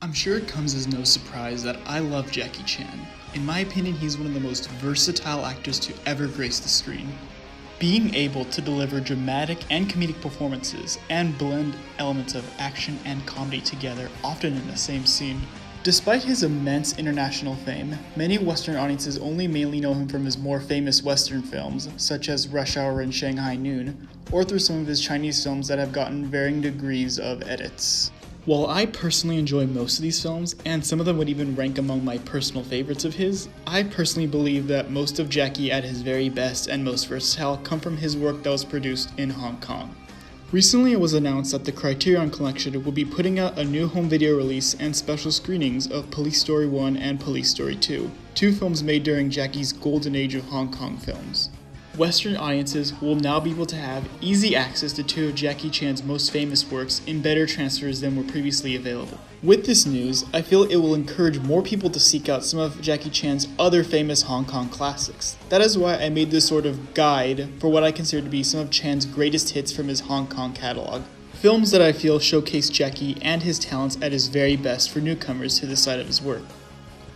I'm sure it comes as no surprise that I love Jackie Chan. In my opinion, he's one of the most versatile actors to ever grace the screen. Being able to deliver dramatic and comedic performances and blend elements of action and comedy together, often in the same scene. Despite his immense international fame, many Western audiences only mainly know him from his more famous Western films, such as Rush Hour and Shanghai Noon, or through some of his Chinese films that have gotten varying degrees of edits. While I personally enjoy most of these films, and some of them would even rank among my personal favorites of his, I personally believe that most of Jackie at his very best and most versatile come from his work that was produced in Hong Kong. Recently it was announced that the Criterion Collection will be putting out a new home video release and special screenings of Police Story 1 and Police Story 2, two films made during Jackie's golden age of Hong Kong films. Western audiences will now be able to have easy access to two of Jackie Chan's most famous works in better transfers than were previously available. With this news, I feel it will encourage more people to seek out some of Jackie Chan's other famous Hong Kong classics. That is why I made this sort of guide for what I consider to be some of Chan's greatest hits from his Hong Kong catalog. Films that I feel showcase Jackie and his talents at his very best for newcomers to the side of his work.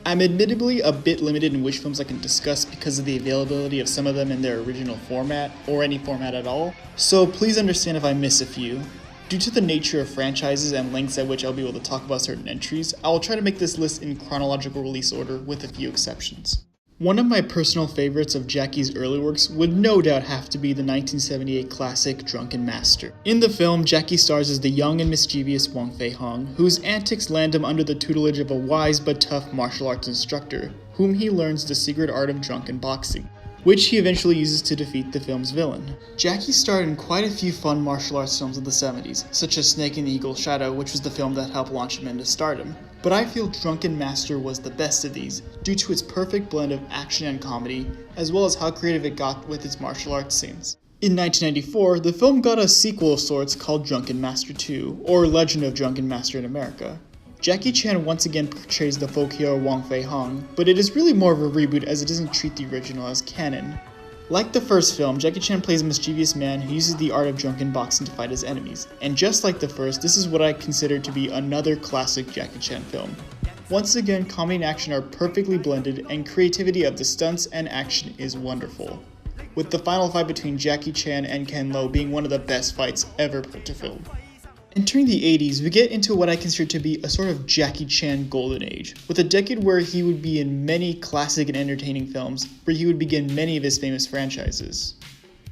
I'm admittedly a bit limited in which films I can discuss because of the availability of some of them in their original format, or any format at all, so please understand if I miss a few. Due to the nature of franchises and lengths at which I'll be able to talk about certain entries, I will try to make this list in chronological release order with a few exceptions. One of my personal favorites of Jackie's early works would no doubt have to be the 1978 classic Drunken Master. In the film, Jackie stars as the young and mischievous Wong Fei-hung, whose antics land him under the tutelage of a wise but tough martial arts instructor, whom he learns the secret art of drunken boxing, which he eventually uses to defeat the film's villain. Jackie starred in quite a few fun martial arts films of the 70s, such as Snake and the Eagle's Shadow, which was the film that helped launch him into stardom. But I feel Drunken Master was the best of these, due to its perfect blend of action and comedy, as well as how creative it got with its martial arts scenes. In 1994, the film got a sequel of sorts called Drunken Master 2, or Legend of Drunken Master in America. Jackie Chan once again portrays the folk hero Wong Fei-hung, but it is really more of a reboot as it doesn't treat the original as canon. Like the first film, Jackie Chan plays a mischievous man who uses the art of drunken boxing to fight his enemies, and just like the first, this is what I consider to be another classic Jackie Chan film. Once again, comedy and action are perfectly blended, and creativity of the stunts and action is wonderful, with the final fight between Jackie Chan and Ken Lo being one of the best fights ever put to film. Entering the 80s, we get into what I consider to be a sort of Jackie Chan golden age, with a decade where he would be in many classic and entertaining films, where he would begin many of his famous franchises.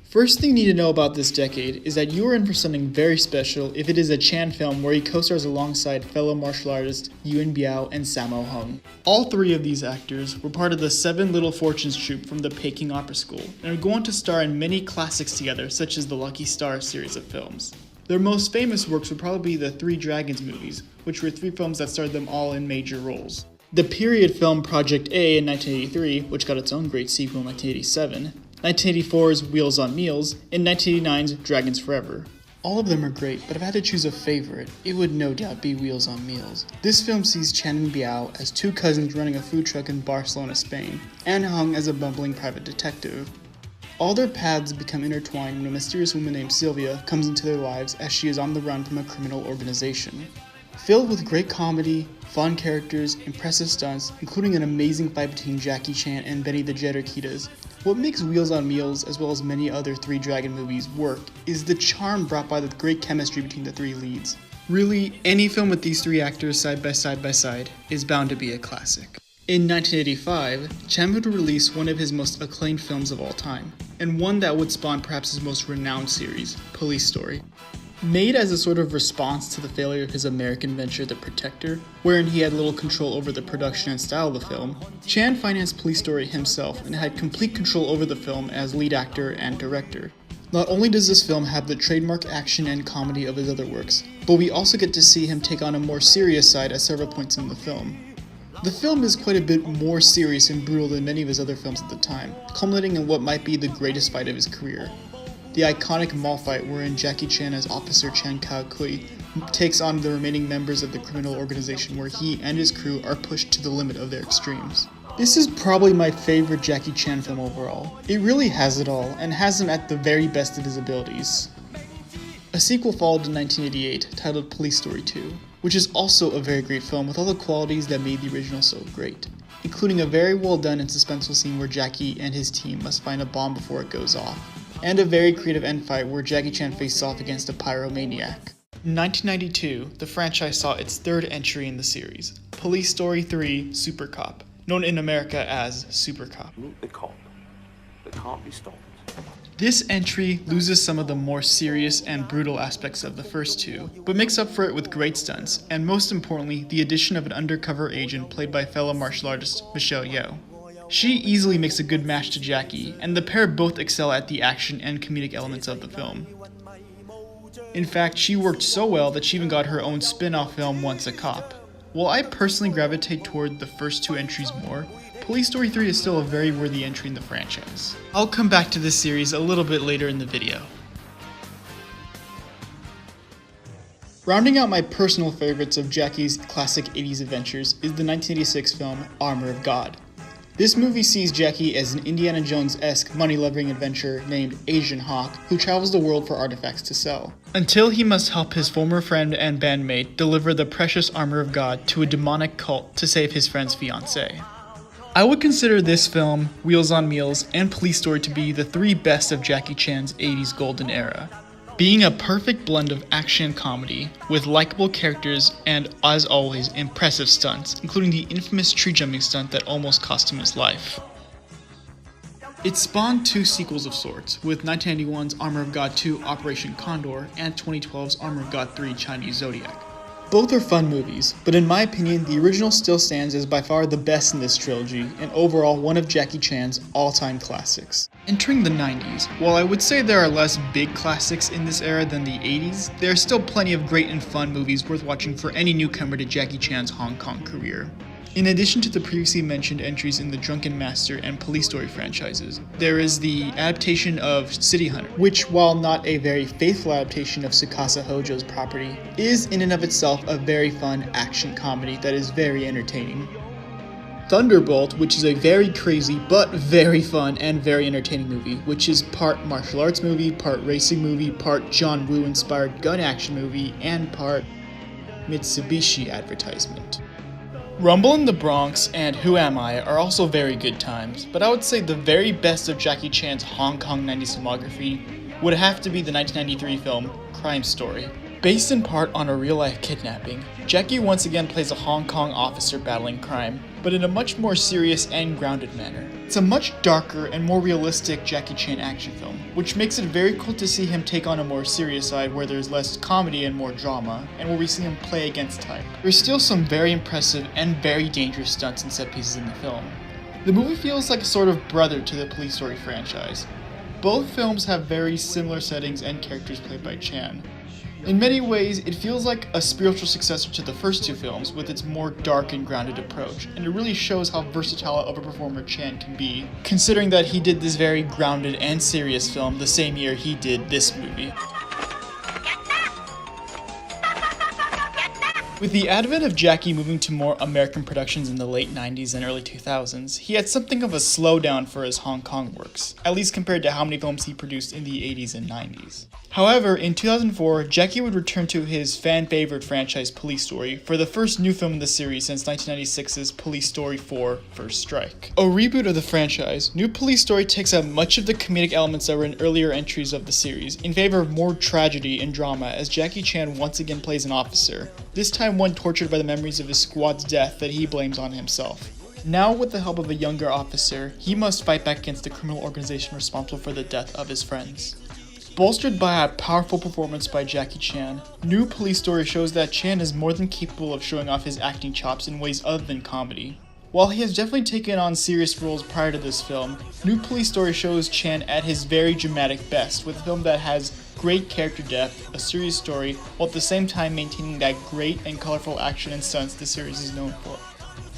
First thing you need to know about this decade is that you are in for something very special if it is a Chan film where he co-stars alongside fellow martial artists Yuen Biao and Sammo Hung. All three of these actors were part of the Seven Little Fortunes troupe from the Peking Opera School, and are going to star in many classics together, such as the Lucky Star series of films. Their most famous works would probably be the Three Dragons movies, which were three films that starred them all in major roles. The period film Project A in 1983, which got its own great sequel in 1987, 1984's Wheels on Meals, and 1989's Dragons Forever. All of them are great, but if I had to choose a favorite, it would no doubt be Wheels on Meals. This film sees Chan and Biao as two cousins running a food truck in Barcelona, Spain, and Hung as a bumbling private detective. All their paths become intertwined when a mysterious woman named Sylvia comes into their lives as she is on the run from a criminal organization. Filled with great comedy, fun characters, impressive stunts, including an amazing fight between Jackie Chan and Benny the Jet Urquidez, what makes Wheels on Meals, as well as many other Three Dragon movies, work is the charm brought by the great chemistry between the three leads. Really, any film with these three actors side by side is bound to be a classic. In 1985, Chan would release one of his most acclaimed films of all time, and one that would spawn perhaps his most renowned series, Police Story. Made as a sort of response to the failure of his American venture The Protector, wherein he had little control over the production and style of the film, Chan financed Police Story himself and had complete control over the film as lead actor and director. Not only does this film have the trademark action and comedy of his other works, but we also get to see him take on a more serious side at several points in the film. The film is quite a bit more serious and brutal than many of his other films at the time, culminating in what might be the greatest fight of his career. The iconic mall fight wherein Jackie Chan as Officer Chan Kao-kui takes on the remaining members of the criminal organization where he and his crew are pushed to the limit of their extremes. This is probably my favorite Jackie Chan film overall. It really has it all, and has him at the very best of his abilities. A sequel followed in 1988 titled Police Story 2, which is also a very great film with all the qualities that made the original so great, including a very well done and suspenseful scene where Jackie and his team must find a bomb before it goes off, and a very creative end fight where Jackie Chan faces off against a pyromaniac. In 1992, the franchise saw its third entry in the series, Police Story 3 Super Cop, known in America as Super Cop. Meet the cop. They can't be stopped. This entry loses some of the more serious and brutal aspects of the first two, but makes up for it with great stunts, and most importantly, the addition of an undercover agent played by fellow martial artist Michelle Yeoh. She easily makes a good match to Jackie, and the pair both excel at the action and comedic elements of the film. In fact, she worked so well that she even got her own spin-off film Once a Cop. While I personally gravitate toward the first two entries more, Police Story 3 is still a very worthy entry in the franchise. I'll come back to this series a little bit later in the video. Rounding out my personal favorites of Jackie's classic 80s adventures is the 1986 film Armour of God. This movie sees Jackie as an Indiana Jones-esque money-loving adventurer named Asian Hawk who travels the world for artifacts to sell, until he must help his former friend and bandmate deliver the precious Armour of God to a demonic cult to save his friend's fiancée. I would consider this film, Wheels on Meals, and Police Story to be the three best of Jackie Chan's 80s golden era, being a perfect blend of action and comedy, with likable characters and, as always, impressive stunts, including the infamous tree jumping stunt that almost cost him his life. It spawned two sequels of sorts, with 1991's Armour of God 2 Operation Condor and 2012's Armour of God 3 Chinese Zodiac. Both are fun movies, but in my opinion, the original still stands as by far the best in this trilogy, and overall one of Jackie Chan's all-time classics. Entering the 90s, while I would say there are less big classics in this era than the 80s, there are still plenty of great and fun movies worth watching for any newcomer to Jackie Chan's Hong Kong career. In addition to the previously mentioned entries in the Drunken Master and Police Story franchises, there is the adaptation of City Hunter, which, while not a very faithful adaptation of Tsukasa Hojo's property, is in and of itself a very fun action comedy that is very entertaining. Thunderbolt, which is a very crazy but very fun and very entertaining movie, which is part martial arts movie, part racing movie, part John Woo inspired gun action movie, and part Mitsubishi advertisement. Rumble in the Bronx and Who Am I are also very good times, but I would say the very best of Jackie Chan's Hong Kong 90s filmography would have to be the 1993 film Crime Story. Based in part on a real-life kidnapping, Jackie once again plays a Hong Kong officer battling crime, but in a much more serious and grounded manner. It's a much darker and more realistic Jackie Chan action film, which makes it very cool to see him take on a more serious side where there's less comedy and more drama, and where we see him play against type. There's still some very impressive and very dangerous stunts and set pieces in the film. The movie feels like a sort of brother to the Police Story franchise. Both films have very similar settings and characters played by Chan. In many ways, it feels like a spiritual successor to the first two films with its more dark and grounded approach, and it really shows how versatile of a performer Chan can be, considering that he did this very grounded and serious film the same year he did this movie. With the advent of Jackie moving to more American productions in the late 90s and early 2000s, he had something of a slowdown for his Hong Kong works, at least compared to how many films he produced in the 80s and 90s. However, in 2004, Jackie would return to his fan-favorite franchise Police Story for the first new film in the series since 1996's Police Story 4 First Strike. A reboot of the franchise, New Police Story takes out much of the comedic elements that were in earlier entries of the series in favor of more tragedy and drama as Jackie Chan once again plays an officer, this time one tortured by the memories of his squad's death that he blames on himself. Now, with the help of a younger officer, he must fight back against the criminal organization responsible for the death of his friends. Bolstered by a powerful performance by Jackie Chan, New Police Story shows that Chan is more than capable of showing off his acting chops in ways other than comedy. While he has definitely taken on serious roles prior to this film, New Police Story shows Chan at his very dramatic best, with a film that has great character depth, a serious story, while at the same time maintaining that great and colorful action and stunts the series is known for.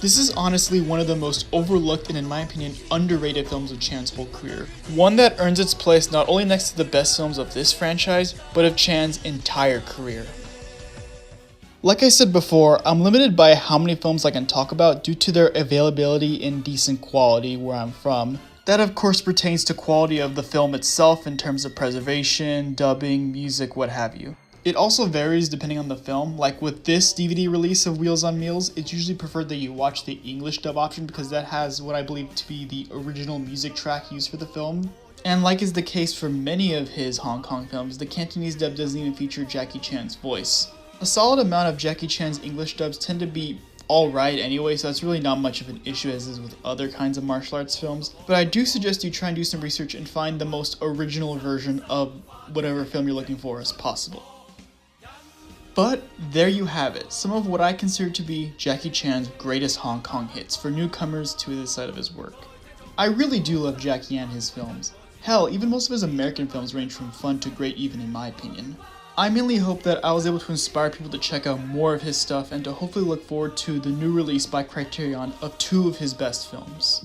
This is honestly one of the most overlooked and, in my opinion, underrated films of Chan's whole career. One that earns its place not only next to the best films of this franchise, but of Chan's entire career. Like I said before, I'm limited by how many films I can talk about due to their availability in decent quality where I'm from, That of course pertains to quality of the film itself in terms of preservation, dubbing, music, what have you. It also varies depending on the film. Like with this DVD release of Wheels on Meals, it's usually preferred that you watch the English dub option because that has what I believe to be the original music track used for the film. And like is the case for many of his Hong Kong films, the Cantonese dub doesn't even feature Jackie Chan's voice. A solid amount of Jackie Chan's English dubs tend to be alright anyway, so that's really not much of an issue as is with other kinds of martial arts films. But I do suggest you try and do some research and find the most original version of whatever film you're looking for as possible. But there you have it, some of what I consider to be Jackie Chan's greatest Hong Kong hits for newcomers to this side of his work. I really do love Jackie and his films. Hell, even most of his American films range from fun to great even in my opinion. I mainly hope that I was able to inspire people to check out more of his stuff and to hopefully look forward to the new release by Criterion of 2 of his best films.